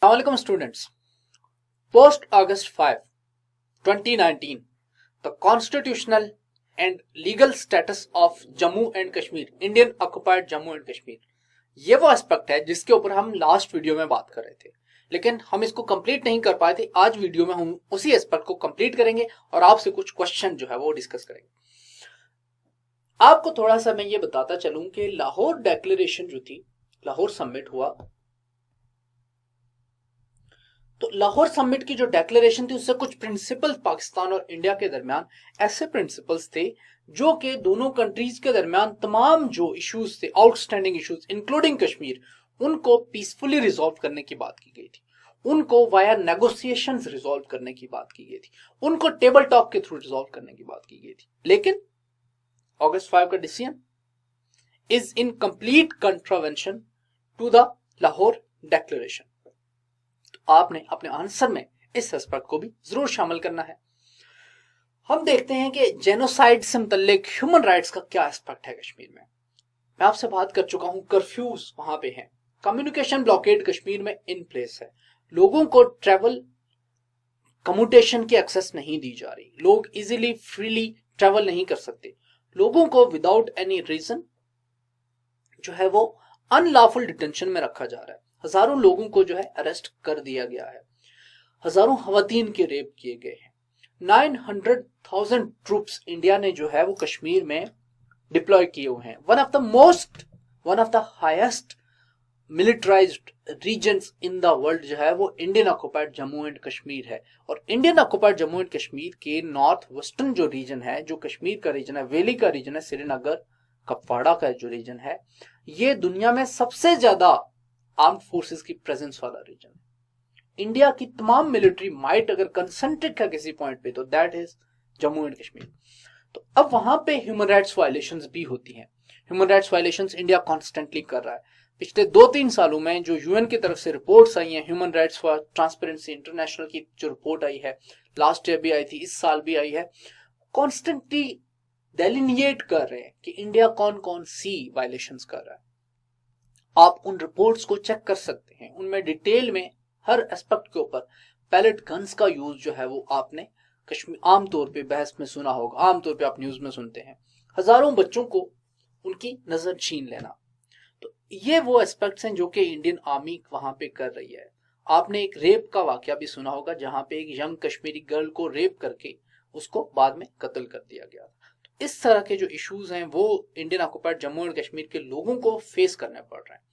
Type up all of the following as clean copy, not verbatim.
Assalamualaikum students. Post August 5, 2019, the constitutional and legal status of Jammu and Kashmir, Indian occupied Jammu and Kashmir, ये वो aspect है जिसके ऊपर हम last video में बात कर रहे थे, लेकिन हम इसको कंप्लीट नहीं कर पाए थे। आज वीडियो में हम उसी एस्पेक्ट को कंप्लीट करेंगे और आपसे कुछ क्वेश्चन जो है वो डिस्कस करेंगे। आपको थोड़ा सा मैं ये बताता चलूं कि लाहौर डिक्लेरेशन जो थी, लाहौर समिट हुआ, तो लाहौर समिट की जो डिक्लेरेशन थी उससे कुछ प्रिंसिपल्स पाकिस्तान और इंडिया के दरमियान ऐसे प्रिंसिपल्स थे जो कि दोनों कंट्रीज के दरमियान तमाम जो इश्यूज थे, आउटस्टैंडिंग इश्यूज इंक्लूडिंग कश्मीर, उनको पीसफुली रिजॉल्व करने की बात की गई थी, उनको वाया नेगोशिएशंस रिजॉल्व करने की बात की गई थी, उनको टेबल टॉक के थ्रू रिजॉल्व करने की बात की गई थी। लेकिन अगस्त 5 का decision is in complete contravention to the Lahore declaration. आपने अपने आंसर में इस एस्पेक्ट को भी जरूर शामिल करना है। हम देखते हैं कि जेनोसाइड से मुतल्लिक ह्यूमन राइट्स का क्या एस्पेक्ट है कश्मीर में। मैं आपसे बात कर चुका हूं, कर्फ्यूज वहां पे हैं, कम्युनिकेशन ब्लॉकेड कश्मीर में इन प्लेस है, लोगों को ट्रेवल कम्यूटेशन की एक्सेस नहीं दी जा रही, लोग इजीली फ्रीली ट्रेवल नहीं कर सकते, लोगों को विदाउट एनी रीजन जो है वो अनलॉफुल डिटेंशन में रखा जा रहा है, हजारों लोगों को जो है अरेस्ट कर दिया गया है, हजारों खवातीन के रेप किए गए हैं, 900,000 ट्रूप्स इंडिया ने जो है वो कश्मीर में डिप्लॉय किए हुए हैं। One of the highest militarized regions in the world जो है वो Indian occupied Jammu and Kashmir है। और Indian occupied Jammu and Kashmir के नॉर्थ वेस्टर्न जो रीजन है, जो कश्मीर का रीजन है, वैली का रीजन है, श्रीनगर कपवाड़ा का जो रीजन है, ये दुनिया में सबसे ज्यादा आर्म्ड फोर्सेस की प्रेजेंस वाला रीजन है। इंडिया की तमाम मिलिट्री माइट अगर कंसंट्रिक है किसी पॉइंट पे तो that is Jammu and Kashmir. तो अब वहां पे ह्यूमन राइट्स वायलेशंस भी होती हैं। Human rights violations India constantly कर रहा है। पिछले 2-3 सालों में जो यूएन की तरफ से रिपोर्ट्स आई हैं, human rights for transparency international की जो रिपोर्ट आई है, लास्ट ईयर भी आई थी, इस साल भी आई है, कॉन्स्टेंटली डेलिनिएट कर रहे हैं कि इंडिया कौन कौन सी वायलेशंस कर रहा है। आप उन रिपोर्ट्स को चेक कर सकते हैं, उनमें डिटेल में हर एस्पेक्ट के ऊपर पैलेट गन्स का यूज जो है वो आपने कश्मीर आमतौर पे बहस में सुना होगा, आमतौर पे आप न्यूज में सुनते हैं, हजारों बच्चों को उनकी नजर छीन लेना। तो ये वो एस्पेक्ट्स हैं जो कि इंडियन आर्मी वहां पे कर रही है। आपने एक रेप का वाकया भी सुना होगा जहां पे एक यंग कश्मीरी गर्ल को रेप करके उसको बाद में कत्ल कर दिया गया। तो इस तरह के जो इश्यूज हैं वो Indian occupied Jammu and Kashmir के लोगों को फेस करने पड़ रहे हैं।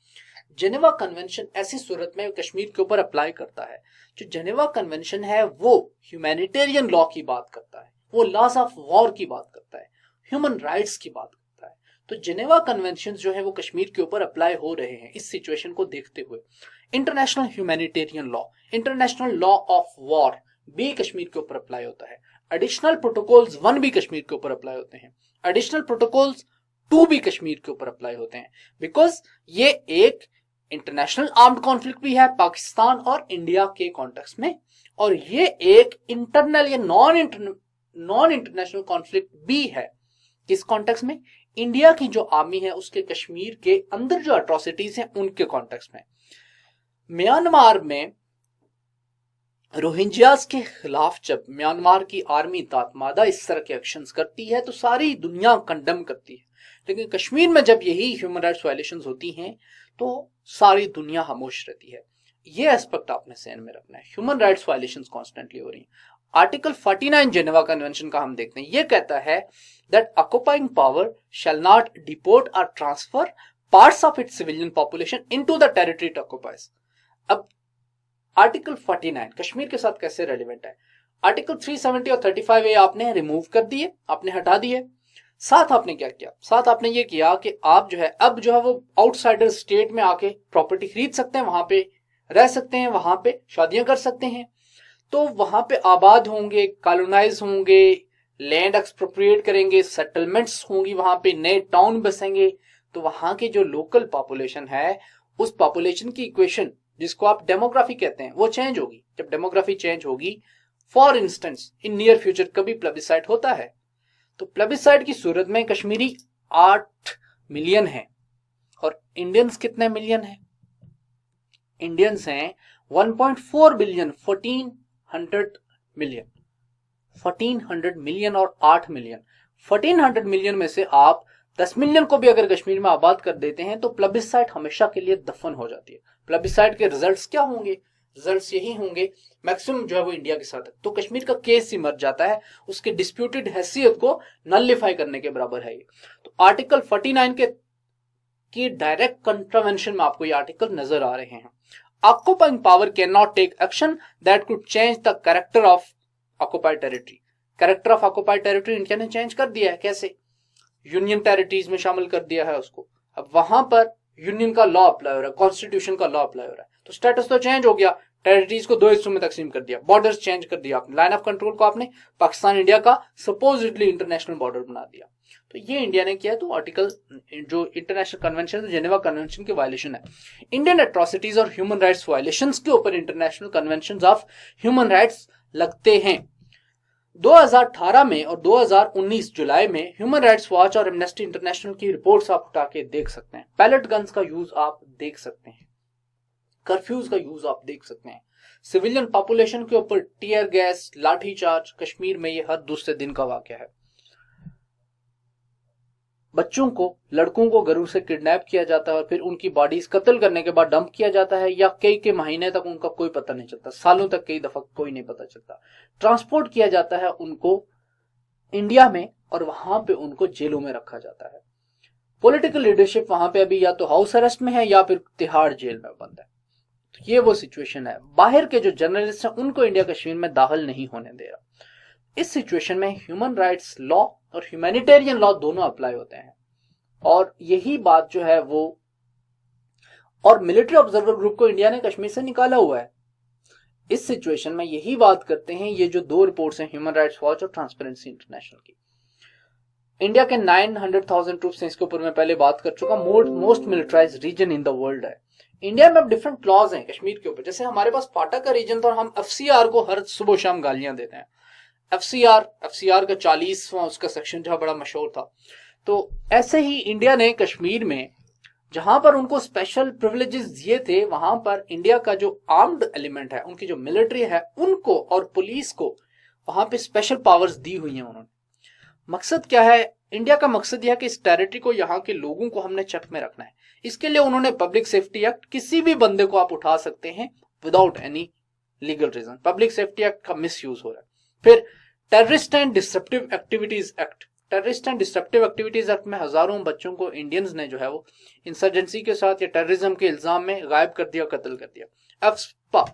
जेनेवा कन्वेंशन ऐसी सूरत में कश्मीर के ऊपर अप्लाई करता है। जो जेनेवा कन्वेंशन है वो ह्यूमैनिटेरियन लॉ की बात करता है, वो लॉज ऑफ वॉर की बात करता है, ह्यूमन राइट्स की बात करता है। तो जेनेवा कन्वेंशन जो है वो कश्मीर के ऊपर अप्लाई हो रहे हैं इस सिचुएशन को देखते हुए। International humanitarian law, international law of war भी कश्मीर के ऊपर अप्लाई होता है। एडिशनल प्रोटोकॉल्स 1 भी कश्मीर के ऊपर अप्लाई होते हैं, एडिशनल प्रोटोकॉल्स 2 भी कश्मीर के ऊपर अप्लाई होते हैं, बिकॉज ये एक इंटरनेशनल आर्म्ड कॉन्फ्लिक्ट भी है पाकिस्तान और इंडिया के कॉन्टेक्स्ट में, और ये एक इंटरनल या नॉन इंटरनेशनल कॉन्फ्लिक्ट भी है। किस कॉन्टेक्स्ट में? इंडिया की जो आर्मी है उसके कश्मीर के अंदर जो अट्रॉसिटीज हैं उनके कॉन्टेक्स्ट में। म्यांमार में रोहिंग्यास के खिलाफ जब म्यांमार की आर्मी तातमादा इस तरह के एक्शंस करती है तो सारी दुनिया कंडेम करती है, लेकिन कश्मीर में जब यही ह्यूमन राइट्स वायलेशंस होती हैं तो सारी दुनिया खामोश रहती है। ये एस्पेक्ट आपने ध्यान में रखना है। ह्यूमन राइट्स वायलेशंस कॉन्स्टेंटली हो रही हैं। आर्टिकल 49 जेनेवा कन्वेंशन का हम देखते हैं, ये कहता है that occupying power shall not deport और transfer parts of its civilian population into the territory it occupies. अब आर्टिकल 49 कश्मीर के साथ कैसे रेलिवेंट है? आर्टिकल 370 और 35A आपने रिमूव कर दिए, आपने हटा दिए। साथ आपने क्या किया? साथ आपने ये किया कि आप जो है अब जो है वो आउटसाइडर स्टेट में आके प्रॉपर्टी खरीद सकते हैं, वहां पे रह सकते हैं, वहां पे शादियां कर सकते हैं, तो वहां पे आबाद होंगे, कॉलोनाइज होंगे, लैंड एक्सप्रोप्रिएट करेंगे, सेटलमेंट्स होंगी, वहां पे नए टाउन बसेंगे। तो वहां की जो लोकल पॉपुलेशन है उस पॉपुलेशन की इक्वेशन जिसको आप डेमोग्राफी कहते हैं वो चेंज होगी। जब डेमोग्राफी चेंज होगी, for instance in near future कभी प्लेबिसाइट होता है, तो प्लेबिसाइट की सूरत में कश्मीरी 8 मिलियन है और इंडियंस कितने मिलियन है? इंडियंस हैं 1.4 बिलियन, 1400 मिलियन और 8 मिलियन। 1400 मिलियन में से आप 10 मिलियन को भी अगर कश्मीर में आबाद कर देते हैं तो प्लेबिसाइट हमेशा के लिए दफन हो जाती है। प्लेबिसाइट के रिजल्ट्स क्या होंगे? रिजल्ट्स यही होंगे, मैक्सिमम जो है वो इंडिया के साथ है, तो कश्मीर का केस ही मर जाता है, उसके डिस्प्यूटेड हैसियत को नलिफाई करने के बराबर है ये। तो आर्टिकल 49 की डायरेक्ट कंट्रावेंशन में आपको ये आर्टिकल नजर आ रहे हैं। Occupying power can not take action that could change the character of occupied territory. Character of occupied territory India ने चेंज कर दिया है। कैसे? यूनियन टेरिटरीज में शामिल कर दिया है उसको। अब वहां पर यूनियन का लॉ अप्लाई हो रहा है, कॉन्स्टिट्यूशन का लॉ अप्लाई हो रहा है, तो स्टेटस तो चेंज हो गया। टेरिटरीज को दो हिस्सों में तकसीम कर दिया, बॉर्डर्स चेंज कर दिया, लाइन ऑफ कंट्रोल को आपने पाकिस्तान इंडिया का सपोजिटली इंटरनेशनल बॉर्डर बना दिया। तो ये इंडिया ने किया, तो आर्टिकल जो इंटरनेशनल कन्वेंशन, जेनेवा कन्वेंशन की वायलेशन है। इंडियन एट्रोसिटीज और ह्यूमन राइट्स वायलेशंस के ऊपर international convention of human rights लगते हैं। 2018 में और 2019 जुलाई में ह्यूमन राइट्स वॉच और एमनेस्टी इंटरनेशनल की रिपोर्ट्स आप उठा के देख सकते हैं। पैलेट गन्स का यूज आप देख सकते हैं, कर्फ्यूज का यूज आप देख सकते हैं, सिविलियन पॉपुलेशन के ऊपर टीयर गैस, लाठीचार्ज, कश्मीर में ये हर दूसरे दिन का वाकया है। बच्चों को, लड़कों को घरों से किडनैप किया जाता है और फिर उनकी बॉडीज कत्ल करने के बाद डंप किया जाता है, या कई के महीने तक उनका कोई पता नहीं चलता, सालों तक कई दफा कोई नहीं पता चलता। ट्रांसपोर्ट किया जाता है उनको इंडिया में और वहां पे उनको जेलों में रखा जाता है। पॉलिटिकल लीडरशिप वहां पे अभी या तो हाउस अरेस्ट में है या फिर तिहाड़ जेल में बंद है। तो ये वो सिचुएशन है। बाहर के जो जर्नलिस्ट हैं उनको इंडिया कश्मीर में दाखिल नहीं होने दे रहा। इस सिचुएशन में ह्यूमन राइट्स लॉ और ह्यूमैनिटेरियन लॉ दोनों अप्लाई होते हैं, और यही बात जो है वो, और मिलिट्री ऑब्जर्वर ग्रुप को इंडिया ने कश्मीर से निकाला हुआ है। इस सिचुएशन में यही बात करते हैं ये जो दो रिपोर्ट्स हैं, ह्यूमन राइट्स वॉच और ट्रांसपेरेंसी इंटरनेशनल की। इंडिया के 900,000 ट्रूप्स हैं, इसके ऊपर मैं पहले बात कर चुका। Most militarized region in the world है। इंडिया में अब डिफरेंट क्लॉज हैं कश्मीर के ऊपर। जैसे हमारे पास पाटा का रीजन था और हम एफसीआर को हर सुबह शाम गालियां देते हैं। एफसीआर का 40वां उसका सेक्शन जो बड़ा मशहूर था। तो ऐसे ही इंडिया ने कश्मीर में जहां पर उनको स्पेशल प्रिविलेजेस दिए थे, वहां पर इंडिया का जो आर्म्ड एलिमेंट है, उनकी जो मिलिट्री है, उनको और पुलिस को वहां पे स्पेशल पावर्स दी हुई हैं उन्होंने। मकसद क्या है? इंडिया का मकसद यह है कि इस टेरिटरी को, यहाँ के लोगों को हमने चेक में रखना है। इसके लिए उन्होंने पब्लिक सेफ्टी एक्ट, किसी भी बंदे को आप उठा सकते हैं without any legal reason. Public safety act का मिस यूज हो रहा है। फिर terrorist and disruptive activities act. Terrorist and disruptive activities act में हजारों बच्चों को इंडियंस ने जो है वो इंसर्जेंसी के साथ या टेररिज्म के इल्जाम में गायब कर दिया, कत्ल कर दिया। AFSPA,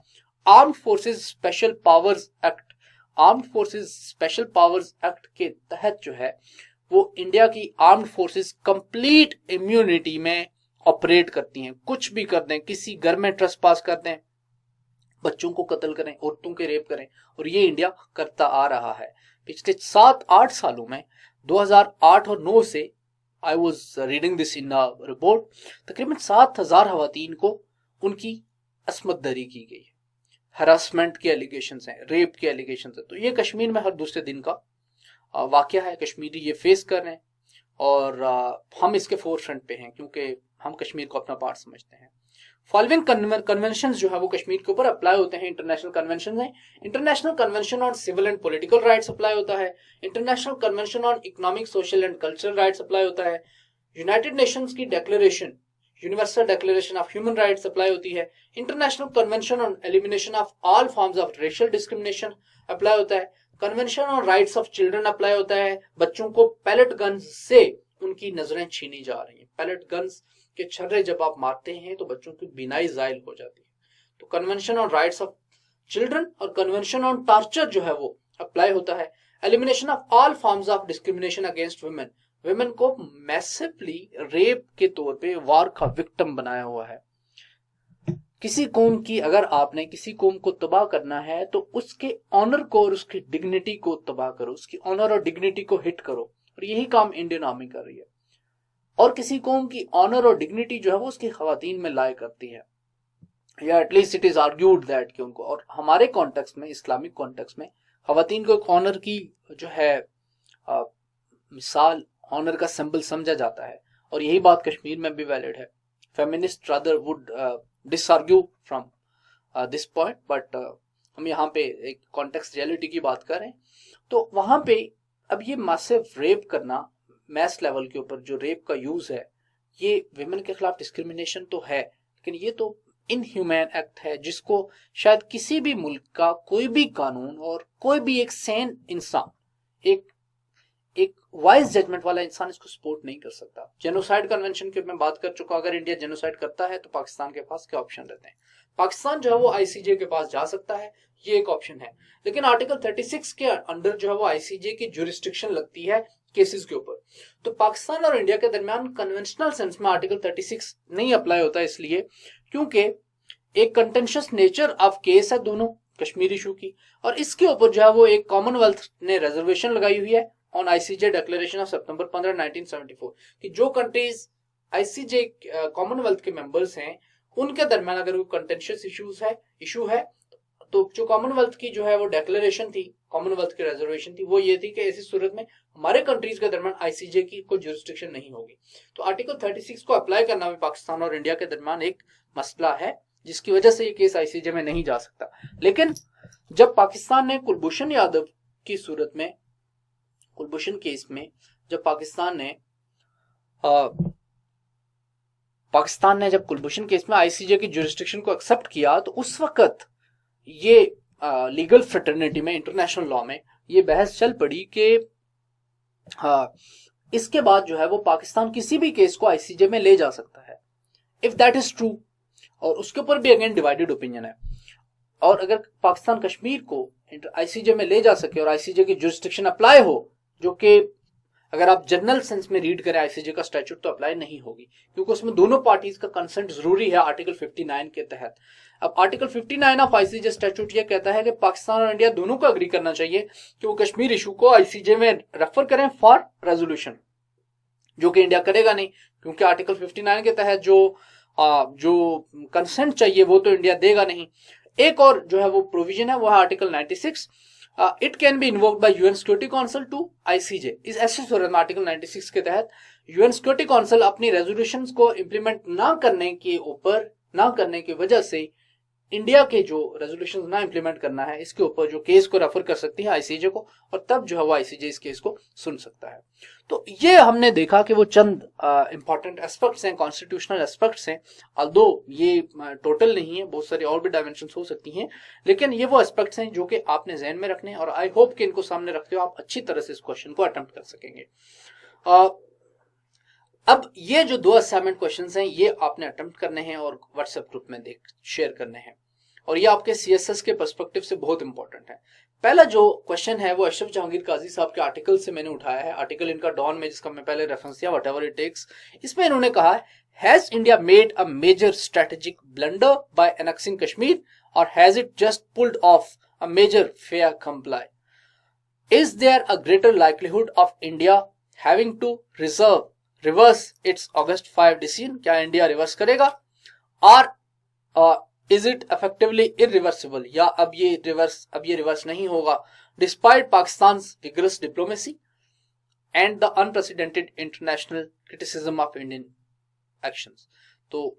armed forces special powers act. Armed forces special powers act के तहत जो है वो इंडिया की आर्म्ड फोर्सेज कंप्लीट इम्यूनिटी में ऑपरेट करती हैं। कुछ भी कर दें, किसी घर में ट्रेसपास कर दें, बच्चों को कत्ल करें, औरतों के रेप करें, और ये इंडिया करता आ रहा है पिछले 7-8 सालों में। 2008 और 9 से, I was reading this in a report, तकरीबन 7,000 खवातीन को उनकी असमत दरी की गई है। हरासमेंट के एलिगेशन हैं, रेप के एलिगेशन हैं। तो ये कश्मीर में हर दूसरे दिन का वाकया है। कश्मीरी ये फेस कर रहे हैं और हम इसके फोरफ्रंट पे हैं क्योंकि हम कश्मीर को अपना पार्ट समझते हैं। फॉलोइंग कन्वेंशंस जो है वो कश्मीर के ऊपर अप्लाई होते हैं। इंटरनेशनल कन्वेंशन है। International convention on civil and political rights apply होता है। International convention on economic, social and cultural rights apply होता है। यूनाइटेड नेशंस की declaration, universal declaration of human rights apply होती है। International convention on elimination of all forms of racial discrimination apply होता है। Convention on rights of children apply होता है। बच्चों को पैलेट गन्स से उनकी नजरें छीनी जा रही हैं। पैलेट गन्स के छर्रे जब आप मारते हैं तो बच्चों की बीनाई जायल हो जाती है। तो convention on rights of children और कन्वेंशन ऑन टॉर्चर जो है वो अप्लाई होता है। Elimination of all forms of discrimination against women. Women को मैसिवली रेप के तौर पे वार का विक्टिम बनाया हुआ है। किसी कौम की, अगर आपने किसी कौम को तबाह करना है तो उसके ऑनर को और उसकी डिग्निटी को तबाह करो, उसकी ऑनर और डिग्निटी को हिट करो, और यही काम इंडियन आर्मी कर रही है। और किसी कौम की ऑनर और डिग्निटी जो है वो उसकी खवातीन में लाया करती है, या at least it is argued that कि उनको, और हमारे कॉन्टेक्स्ट में, इस्लामिक कॉन्टेक्स्ट में, खवातीन को एक ऑनर की जो है मिसाल, ऑनर का सिंबल समझा जाता है, और यही बात कश्मीर में भी वैलिड है। Feminist rather would disagree from this point, but हम यहाँ पे एक कॉन्टेक्स्ट रियलिटी की बात कर रहे हैं। तो वहां पे अब ये मासिव रेप करना मैस लेवल के ऊपर, जो रेप का यूज है, ये विमेन के खिलाफ डिस्क्रिमिनेशन तो है, लेकिन ये तो इनह्यूमैन एक्ट है जिसको शायद किसी भी मुल्क का कोई भी कानून और कोई भी एक सेन इंसान, एक एक वाइज जजमेंट वाला इंसान इसको सपोर्ट नहीं कर सकता। जेनोसाइड कन्वेंशन की मैं बात कर चुका, अगर इंडिया जेनोसाइड करता है तो पाकिस्तान के पास क्या ऑप्शन रहते हैं? पाकिस्तान जो है वो आईसीजे के पास जा सकता है, ये एक ऑप्शन है, लेकिन आर्टिकल 36 के अंडर जो है वो आईसीजे की जुरिस्डिक्शन लगती है केसेस के ऊपर। तो पाकिस्तान और इंडिया के दरमियान कन्वेंशनल सेंस में आर्टिकल 36 नहीं अप्लाई होता, इसलिए क्योंकि एक कंटेंशियस नेचर ऑफ केस है दोनों कश्मीर इशू की, और इसके ऊपर जो है वो एक कॉमनवेल्थ ने रिजर्वेशन लगाई हुई है ऑन आईसीजे डिक्लेरेशन ऑफ सितंबर 15, 1974 कि जो कंट्रीज आईसीजे कॉमनवेल्थ के मेंबर्स हैं उनके दरमियान अगर कोई कंटेंशियस इशू है तो जो कॉमनवेल्थ की जो है वो डिक्लेरेशन थी, कॉमनवेल्थ की रिजर्वेशन थी, वो ये थी कि ऐसी सूरत में हमारे कंट्रीज के दरमियान आईसीजे की कोई जुरिस्डिक्शन नहीं होगी। तो आर्टिकल 36 को अप्लाई करना भी पाकिस्तान और इंडिया के दरमियान एक मसला है, जिसकी वजह से ये केस आईसीजे में नहीं जा सकता। लेकिन जब पाकिस्तान ने कुलभूषण यादव की सूरत में, कुलभूषण केस में, जब पाकिस्तान ने जब कुलभूषण केस में आईसीजे की जुरिस्डिक्शन को एक्सेप्ट किया, तो उस वक्त ये लीगल फ्रेटर्निटी में, इंटरनेशनल लॉ में ये बहस चल पड़ी कि इसके बाद जो है वो पाकिस्तान किसी भी केस को आईसीजे में ले जा सकता है, इफ दैट इज ट्रू। और उसके ऊपर भी अगेन डिवाइडेड ओपिनियन है। और अगर पाकिस्तान कश्मीर को आईसीजे में ले जा सके और आईसीजे की जुरिस्डिक्शन अप्लाई हो, जो कि अगर आप जनरल सेंस में रीड करें आईसीजे का स्टैट्यूट, तो अप्लाई नहीं होगी, क्योंकि उसमें दोनों पार्टीज का कंसेंट जरूरी है आर्टिकल 59 के तहत। अब आर्टिकल 59 ऑफ आईसीजे स्टैट्यूट ये कहता है कि पाकिस्तान और इंडिया दोनों को अग्री करना चाहिए कि वो कश्मीर इशू को आईसीजे में रेफर करें फॉर रेजोल्यूशन, जो कि इंडिया करेगा नहीं, क्योंकि आर्टिकल 59 के तहत जो कंसेंट चाहिए वो तो इंडिया देगा नहीं। एक और जो है वो प्रोविजन है, वो है article 96, it can be invoked by UN security council to ICJ. इस ऐसे सूरत में आर्टिकल 96 के तहत यूएन सिक्योरिटी काउंसिल अपनी रेजोल्यूशंस को इंप्लीमेंट ना करने की वजह से इंडिया के जो रेजोल्यूशन ना इंप्लीमेंट करना है, इसके ऊपर जो केस को रेफर कर सकती है आईसीजे को, और तब जो है वो आईसीजे इस केस को सुन सकता है। तो ये हमने देखा कि वो चंद इंपॉर्टेंट एस्पेक्ट्स हैं, कॉन्स्टिट्यूशनल एस्पेक्ट्स हैं, अल्दो ये टोटल नहीं है, बहुत सारी और भी डायमेंशंस हो सकती हैं, लेकिन ये वो एस्पेक्ट्स हैं जो कि आपने ध्यान में रखने हैं, और आई होप कि इनको सामने रखते हो आप अच्छी तरह से इस क्वेश्चन को अटेम्प्ट कर सकेंगे। अब ये जो 2 असाइनमेंट क्वेश्चंस हैं ये आपने अटेम्प्ट करने हैं और व्हाट्सएप ग्रुप में शेयर करने हैं, और ये आपके सीएसएस के पर्सपेक्टिव से बहुत इंपॉर्टेंट है। पहला जो क्वेश्चन है वो अशरफ जहांगीर काजी साहब के आर्टिकल से मैंने उठाया है, आर्टिकल इनका डॉन में, जिसका मैं पहले रेफरेंस दिया, व्हाटएवर इट टेक्स। इसमें इन्होंने कहा है, has India made a major strategic blunder by annexing Kashmir, और has it just pulled off a major fait accompli? Is there a greater likelihood of India having to reverse its August 5 decision? क्या India reverse करेगा? और is it effectively irreversible, या अब ये reverse नहीं होगा, despite Pakistan vigorous diplomacy and the unprecedented international criticism of Indian actions? तो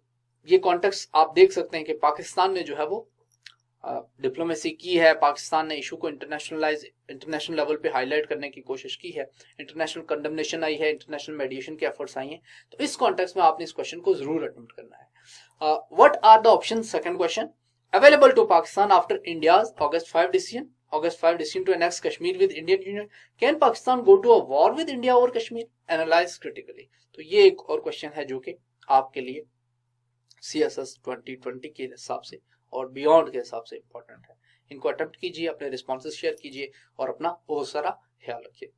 ये कॉन्टेक्स्ट आप देख सकते हैं कि पाकिस्तान ने जो है वो डिप्लोमेसी की है, पाकिस्तान ने इशू को इंटरनेशनल लेवल पे हाईलाइट करने की कोशिश की है, इंटरनेशनल कंडेमनेशन आई है, इंटरनेशनल मेडिएशन के एफर्ट्स आई हैं। तो इस कॉन्टेक्स्ट में आपने इस क्वेश्चन को जरूर अटेम्प्ट करना है। What are the options? Second question, available to Pakistan after India's August 5 decision to annex Kashmir with Indian Union, can Pakistan go to a war with India over Kashmir? Analyze critically। तो ये एक और question है जो कि आपके लिए CSS 2020 के हिसाब से और बियॉन्ड के हिसाब से इंपॉर्टेंट है। इनको अटेम्प्ट कीजिए, अपने रिस्पॉन्सेस शेयर कीजिए और अपना बहुत सारा ख्याल रखिए।